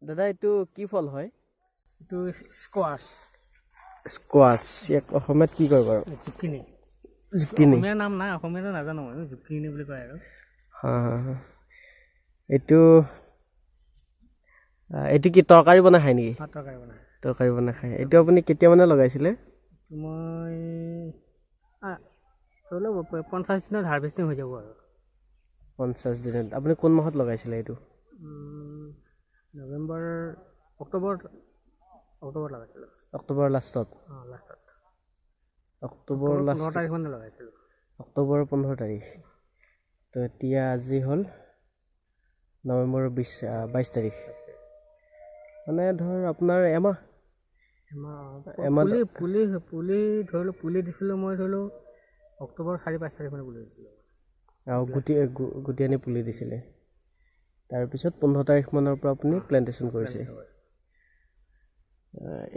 দাদা এইটো কি ফল হয়? এইটো স্কোৱাছ। স্কোৱাছ ইয়াক অসমীয়াত কি কয় বাৰু? জুকিনি। জুকিনি। অসমীয়া নাম নাই, অসমীয়াটো নাজানো মই, জুকিনি বুলি কয় আৰু। এইটো এইটো কি তৰকাৰী বনাই খায় নেকি? তৰকাৰী বনাই। তৰকাৰী বনাই খায়। এইটো আপুনি কেতিয়া মানে লগাইছিলে? মই ধৰি লওক 50 দিনত হাৰ্ভেষ্টিং হৈ যাব আৰু। 50 দিনত। আপুনি কোন মাহত লগাইছিলে এইটো? নৱেম্বৰ অক্টোবৰত লগাইছিলোঁ। অক্টোবৰ লাষ্টত? লাষ্টত। অক্টোবৰ 15 তাৰিখ মানে লগাইছিলোঁ। অক্টোবৰ 15 তাৰিখ। তো এতিয়া আজি হ'ল নৱেম্বৰৰ 22 তাৰিখ। মানে ধৰ আপোনাৰ এমাহ পুলি দিছিলোঁ মই ধৰি লওক অক্টোবৰ 4-5 তাৰিখ মানে পুলি দিছিলোঁ। গুটি আনি পুলি দিছিলে। তাৰপিছত 15 তাৰিখ মানৰ পৰা আপুনি প্লেণ্টেশ্যন কৰিছে।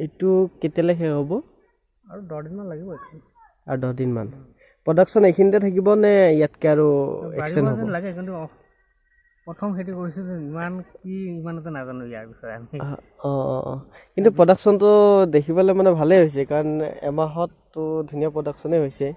এইটো কেতিয়ালৈ শেষ হ'ব? আৰু 10 দিনমান লাগিব এইটো। আৰু 10 দিনমান। প্ৰডাকশ্যন এইখিনিতে থাকিব নে ইয়াতকৈ আৰু এক্সটেণ্ড হ'ব? লাগে, কিন্তু প্ৰথম খেতি কৰিছোঁ যে ইমান এটা নাজানো ইয়াৰ বিষয়ে আমি। কিন্তু প্ৰডাকশ্যনটো দেখিবলৈ মানে ভালেই হৈছে, কাৰণ এমাহততো ধুনীয়া প্ৰডাকশ্যনেই হৈছে।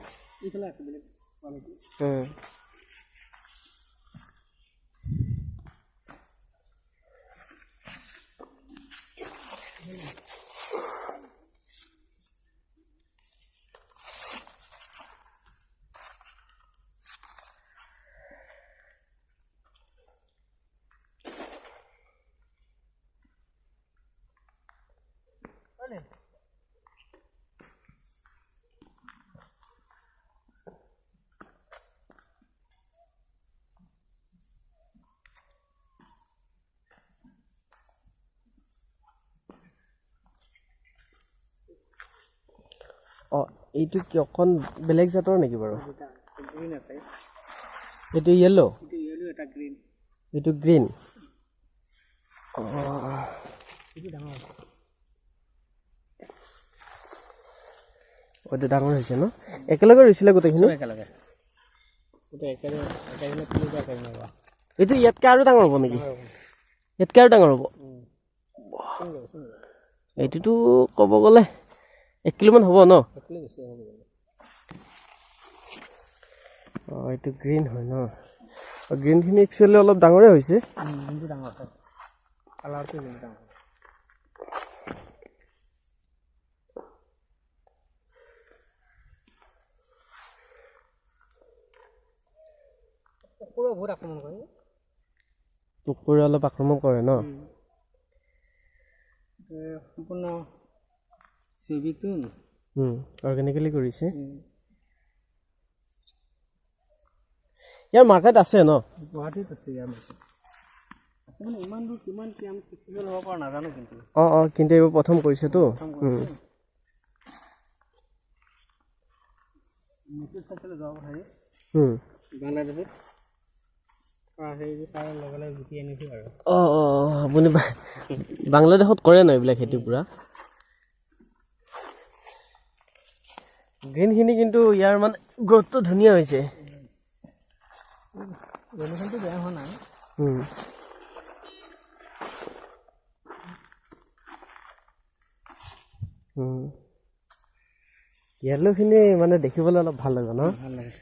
এইটো কি অকণ বেলেগ জাতৰ নেকি বাৰু? এইটো য়েল্ল'? এইটো গ্ৰীণ। এইটো ডাঙৰ হৈছে ন? একেলগে ৰুইছিলে গোটেইখিনি? এইটো ইয়াতকৈ আৰু ডাঙৰ হ'ব নেকি? ইয়াতকৈ আৰু ডাঙৰ হ'ব? এইটোতো ক'ব গ'লে 1 কিলোমান হ'ব ন? এইটো গ্ৰীণ হয় ন? গ্ৰীণখিনি একচুৱেলি অলপ ডাঙৰে হৈছে। কুকুৰে অলপ আক্ৰমণ কৰে ন? সম্পূৰ্ণ জৈৱিকটো অৰ্গেনিকেলি কৰিছে। ইয়াৰ মাৰ্কেট আছে ন? গুৱাহাটীত আছে ইয়াৰ মাৰ্কেট। মানে ইমান দূৰ কিমান কি আমি চিকিৎসা হ'ব পৰা নাজানো কিন্তু। কিন্তু এইবোৰ প্ৰথম কৰিছেতো। বাংলাদেশত গুটি আনিছোঁ আৰু। আপুনি বাংলাদেশত কৰে ন এইবিলাক খেতি পূৰা? গ্ৰীণখিনি কিন্তু ইয়াৰ মানে গ্ৰথটো ধুনীয়া হৈছে। ৰেডিশ্যনটো বেয়া হোৱা নাই। য়েল্ল'খিনি মানে দেখিবলৈ অলপ ভাল লাগে ন? ভাল লাগে।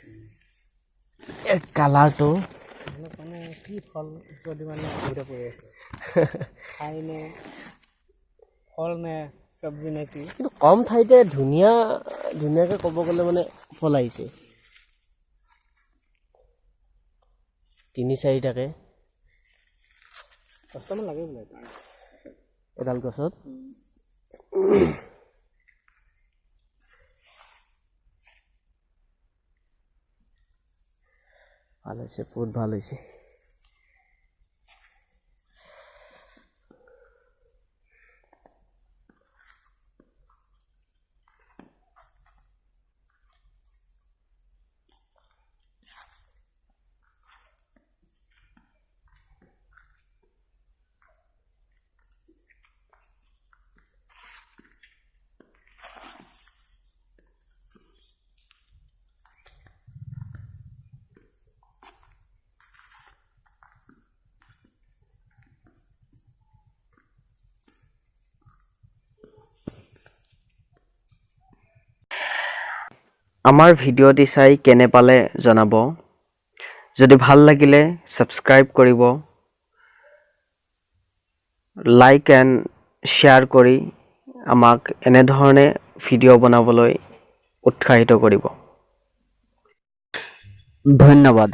কালাৰটো মানে কি ফল যদি মানে পৰি আছে খাই নে ফল নে চব্জি নে কি? কিন্তু কম ঠাইতে ধুনীয়াকৈ ক'ব গ'লে মানে ফল আহিছে। 3-4টাকৈ 10টামান লাগে বোলে এডাল গছত। ভাল হৈছে, বহুত ভাল হৈছে। আমাৰ ভিডিঅ'টি চাই কেনে পালে জনাব। যদি ভাল লাগিলে ছাবস্ক্ৰাইব কৰিব, লাইক এণ্ড শ্বেয়াৰ কৰি আমাক এনেধৰণে ভিডিঅ' বনাবলৈ উৎসাহিত কৰিব। ধন্যবাদ।